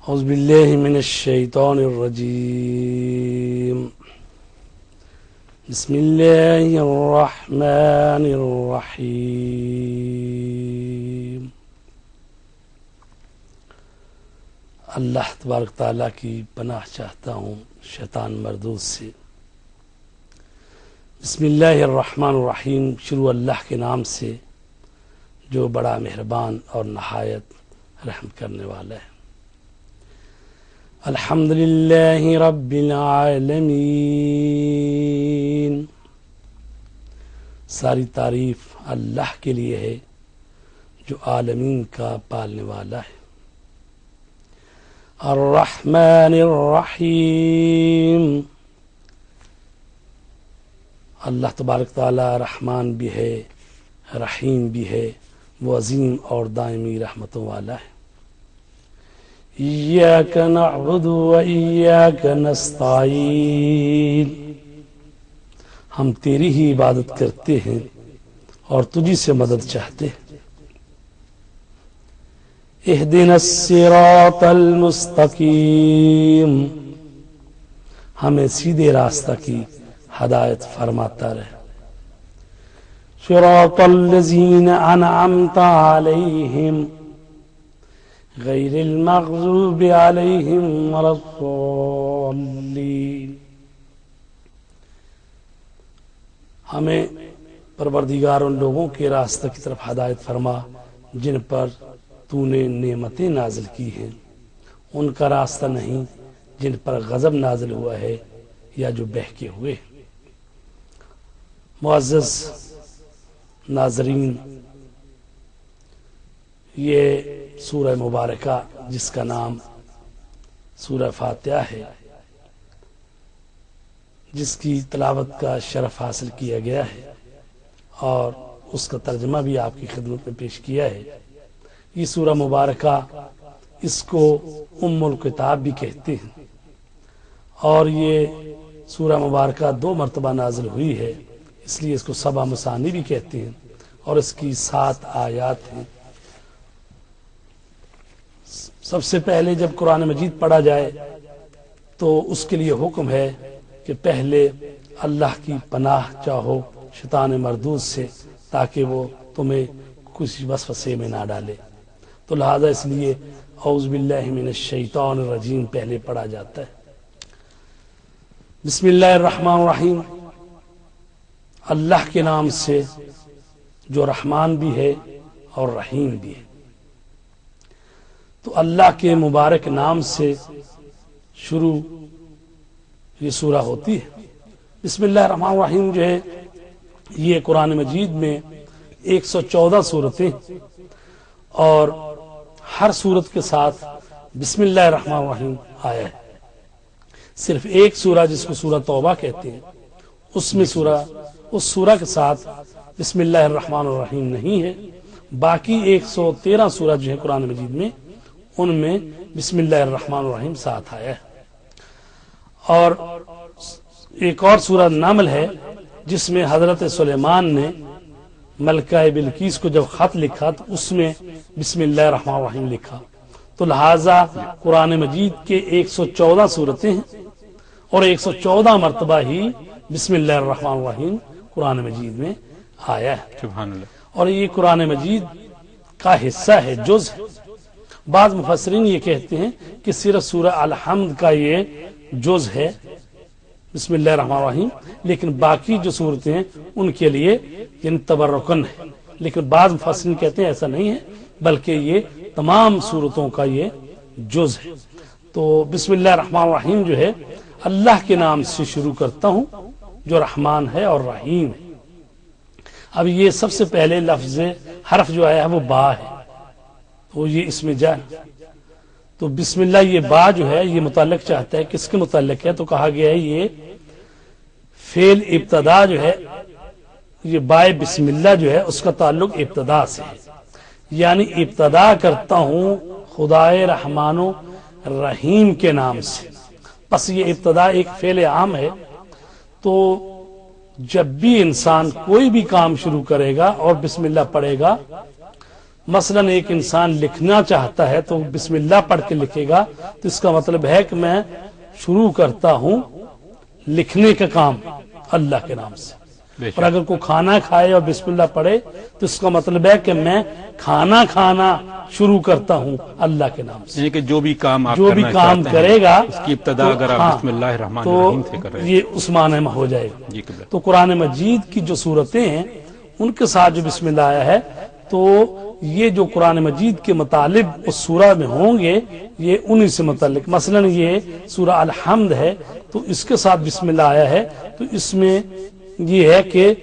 اعوذ باللہ من الشیطان الرجیم بسم اللہ الرحمن الرحیم۔ اللہ تبارک تعالیٰ کی پناہ چاہتا ہوں شیطان مردود سے۔ بسم اللہ الرحمن الرحیم، شروع اللہ کے نام سے جو بڑا مہربان اور نہایت رحم کرنے والا ہے۔ الحمدللہ رب العالمین، ساری تعریف اللہ کے لیے ہے جو عالمین کا پالنے والا ہے۔ الرحمن الرحیم، اللہ تبارک تعالی رحمان بھی ہے، رحیم بھی ہے، وہ عظیم اور دائمی رحمتوں والا ہے۔ ایاک نعبد و ایاک نستعین، ہم تیری ہی عبادت کرتے ہیں اور تجھی سے مدد چاہتے ہیں۔ اہدنا الصراط المستقیم، ہمیں سیدھے راستہ کی ہدایت فرماتا رہے۔ صراط الذین انعمت علیہم غیر المغضوب علیہم ولا الضالین، ہمیں پروردگار ان لوگوں کے راستہ کی طرف ہدایت فرما جن پر تو نے نعمتیں نازل کی ہیں، ان کا راستہ نہیں جن پر غضب نازل ہوا ہے یا جو بہکے ہوئے۔ معزز ناظرین، یہ سورہ مبارکہ جس کا نام سورہ فاتحہ ہے، جس کی تلاوت کا شرف حاصل کیا گیا ہے اور اس کا ترجمہ بھی آپ کی خدمت میں پیش کیا ہے، یہ سورہ مبارکہ اس کو ام الکتاب بھی کہتے ہیں، اور یہ سورہ مبارکہ 2 مرتبہ نازل ہوئی ہے، اس لیے اس کو سبع مثانی بھی کہتے ہیں، اور اس کی 7 آیات ہیں۔ سب سے پہلے جب قرآن مجید پڑھا جائے تو اس کے لیے حکم ہے کہ پہلے اللہ کی پناہ چاہو شیطان مردود سے، تاکہ وہ تمہیں کسی وسوسے میں نہ ڈالے، تو لہذا اس لیے اعوذ باللہ من الشیطان الرجیم پہلے پڑھا جاتا ہے۔ بسم اللہ الرحمن الرحیم، اللہ کے نام سے جو رحمان بھی ہے اور رحیم بھی ہے۔ تو اللہ کے مبارک نام سے شروع یہ سورہ ہوتی ہے۔ بسم اللہ الرحمن الرحیم جو ہے یہ قرآن مجید میں 114 صورتیں اور ہر صورت کے ساتھ بسم اللہ الرحمن الرحیم آیا ہے۔ صرف ایک سورہ جس کو سورہ توبہ کہتے ہیں، اس سورہ کے ساتھ بسم اللہ الرحمن الرحیم نہیں ہے۔ باقی 113 سورہ جو ہے قرآن مجید میں، ان میں بسم اللہ الرحمن الرحیم ساتھ آیا ہے۔ اور ایک اور سورہ نمل ہے جس میں حضرت سلیمان نے ملکہ بلقیس کو جب خط لکھا تو اس میں بسم اللہ الرحمن الرحیم لکھا، تو لہٰذا قرآن مجید کے 114 صورتیں ہیں اور 114 مرتبہ ہی بسم اللہ الرحمن الرحیم قرآن مجید میں آیا ہے۔ سبحان اللہ۔ اور یہ قرآن مجید کا حصہ ہے، جز ہے۔ بعض مفسرین یہ کہتے ہیں کہ صرف سورہ الحمد کا یہ جز ہے بسم اللہ الرحمن الرحیم، لیکن باقی جو صورتیں ہیں ان کے لیے یعنی تبرکن ہے، لیکن بعض مفسرین کہتے ہیں ایسا نہیں ہے بلکہ یہ تمام صورتوں کا یہ جز ہے۔ تو بسم اللہ الرحمن الرحیم جو ہے اللہ کے نام سے شروع کرتا ہوں جو رحمان ہے اور رحیم ہے۔ اب یہ سب سے پہلے لفظ حرف جو آیا ہے وہ با ہے، تو یہ اس میں جا، تو بسم اللہ یہ با جو ہے یہ متعلق چاہتا ہے کس کے متعلق ہے، تو کہا گیا ہے یہ فعل ابتدا جو ہے، یہ بائے بسم اللہ جو ہے اس کا تعلق ابتدا سے ہے، یعنی ابتدا کرتا ہوں خدائے رحمان و رحیم کے نام سے۔ پس یہ ابتدا ایک فعل عام ہے، تو جب بھی انسان کوئی بھی کام شروع کرے گا اور بسم اللہ پڑھے گا مثلاً ایک انسان لکھنا چاہتا ہے تو بسم اللہ پڑھ کے لکھے گا، تو اس کا مطلب ہے کہ میں شروع کرتا ہوں لکھنے کا کام اللہ کے نام سے۔ اور اگر کوئی کھانا کھائے اور بسم اللہ پڑھے تو اس کا مطلب ہے کہ میں کھانا کھانا شروع کرتا ہوں اللہ کے نام سے۔ یعنی کہ جو بھی کام آپ کرے گا اس کی ابتدا اگر آپ بسم اللہ الرحمن الرحیم سے کر رہے ہیں یہ اس معنی میں ہو جائے گا۔ جی قبلہ۔ تو قرآن مجید کی جو صورتیں ہیں ان کے ساتھ جو بسم اللہ آیا ہے، تو یہ جو قرآن مجید کے مطالب اس سورہ میں ہوں گے یہ انہی سے متعلق، مثلا یہ سورہ الحمد ہے تو اس کے ساتھ بسم اللہ آیا ہے، تو اس میں یہ ہے کہ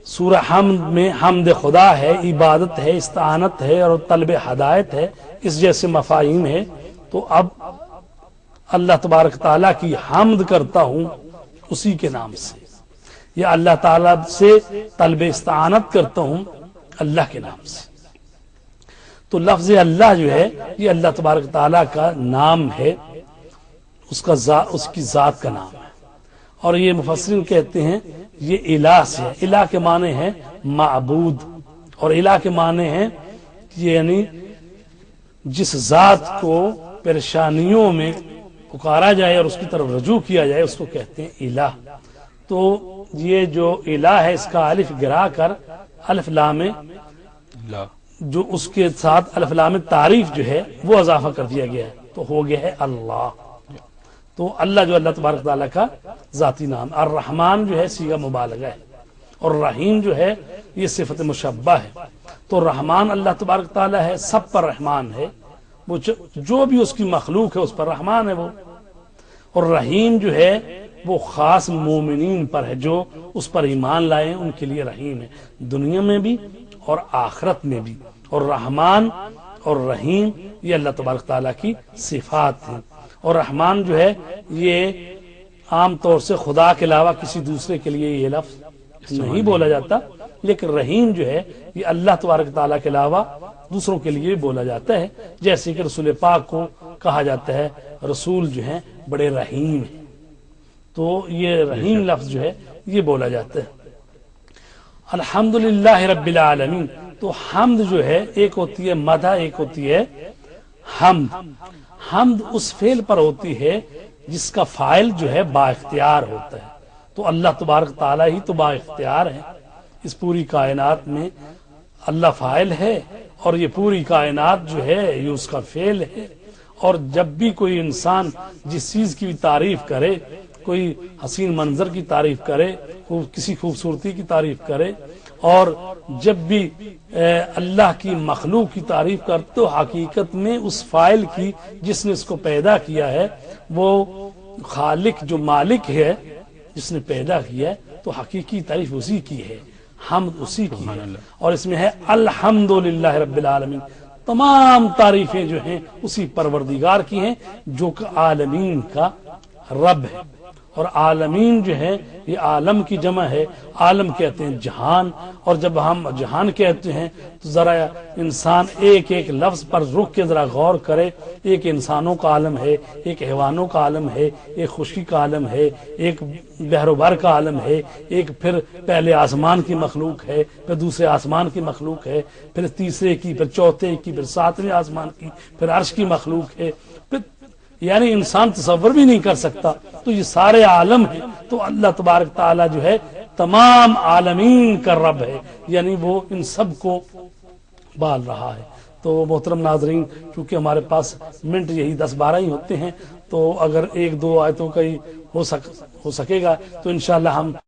سورہ حمد میں حمد خدا ہے، عبادت ہے، استعانت ہے اور طلب ہدایت ہے، اس جیسے مفاہیم ہے۔ تو اب اللہ تبارک تعالیٰ کی حمد کرتا ہوں اسی کے نام سے، یا اللہ تعالیٰ سے طلب استعانت کرتا ہوں اللہ کے نام سے۔ تو لفظ اللہ جو ہے یہ اللہ تبارک تعالیٰ کا نام ہے، اس کی ذات کا نام ہے۔ اور یہ مفسرین کہتے ہیں یہ الہ سے ہے، الہ کے معنی ہے معبود، اور الہ کے معنی ہے یعنی جس ذات کو پریشانیوں میں پکارا جائے اور اس کی طرف رجوع کیا جائے اس کو کہتے ہیں الہ۔ تو یہ جو الہ ہے اس کا الف گرا کر الف لام جو اس کے ساتھ الف لام تعریف جو ہے وہ اضافہ کر دیا گیا ہے، تو ہو گیا ہے اللہ۔ تو اللہ جو اللہ تبارک تعالیٰ کا ذاتی نام، الرحمن جو ہے صیغہ مبالغہ ہے، اور رحیم جو ہے یہ صفت مشبہ ہے۔ تو رحمان اللہ تبارک تعالیٰ ہے، سب پر رحمان ہے، وہ جو بھی اس کی مخلوق ہے اس پر رحمان ہے وہ۔ اور رحیم جو ہے وہ خاص مومنین پر ہے، جو اس پر ایمان لائے ان کے لیے رحیم ہے، دنیا میں بھی اور آخرت میں بھی۔ اور رحمان اور رحیم یہ اللہ تبارک تعالیٰ کی صفات ہیں۔ اور رحمان جو ہے یہ عام طور سے خدا کے علاوہ کسی دوسرے کے لیے یہ لفظ نہیں بولا جاتا، لیکن رحیم جو ہے یہ اللہ تبارک تعالیٰ کے علاوہ دوسروں کے لیے بولا جاتا ہے، جیسے کہ رسول پاک کو کہا جاتا ہے رسول جو ہیں بڑے رحیم ہیں، تو یہ رحیم لفظ جو ہے یہ بولا جاتا ہے۔ الحمدللہ رب العالمین، تو حمد جو ہے ایک ہوتی ہے مدح، ایک ہوتی ہے حمد۔ حمد اس فعل پر ہوتی ہے جس کا فاعل جو ہے با اختیار ہوتا ہے، تو اللہ تبارک تعالیٰ ہی تو با اختیار ہے، اس پوری کائنات میں اللہ فاعل ہے اور یہ پوری کائنات جو ہے یہ اس کا فعل ہے۔ اور جب بھی کوئی انسان جس چیز کی بھی تعریف کرے، کوئی حسین منظر کی تعریف کرے، کسی خوبصورتی کی تعریف کرے، اور جب بھی اللہ کی مخلوق کی تعریف کرتے تو حقیقت میں اس فاعل کی جس نے اس کو پیدا کیا ہے، وہ خالق جو مالک ہے جس نے پیدا کیا ہے، تو حقیقی تعریف اسی کی ہے، حمد اسی کی ہے۔ اور اس میں ہے الحمدللہ رب العالمین، تمام تعریفیں جو ہیں اسی پروردگار کی ہیں جو کہ عالمین کا رب ہے۔ اور عالمین جو ہے یہ عالم کی جمع ہے، عالم کہتے ہیں جہان، اور جب ہم جہان کہتے ہیں تو ذرا انسان ایک ایک لفظ پر رک کے ذرا غور کرے، ایک انسانوں کا عالم ہے، ایک حیوانوں کا عالم ہے، ایک خشکی کا عالم ہے، ایک بحر و بر کا عالم ہے، ایک پھر پہلے آسمان کی مخلوق ہے، پھر دوسرے آسمان کی مخلوق ہے، پھر تیسرے کی، پھر چوتھے کی، پھر ساتویں آسمان کی، پھر عرش کی مخلوق ہے، پھر یعنی انسان تصور بھی نہیں کر سکتا، تو یہ سارے عالم ہیں۔ تو اللہ تبارک تعالیٰ جو ہے تمام عالمین کا رب ہے، یعنی وہ ان سب کو بال رہا ہے۔ تو محترم ناظرین، چونکہ ہمارے پاس منٹ یہی 10-12 ہی ہوتے ہیں، تو اگر ایک دو آیتوں کا ہی ہو سکے گا تو انشاءاللہ ہم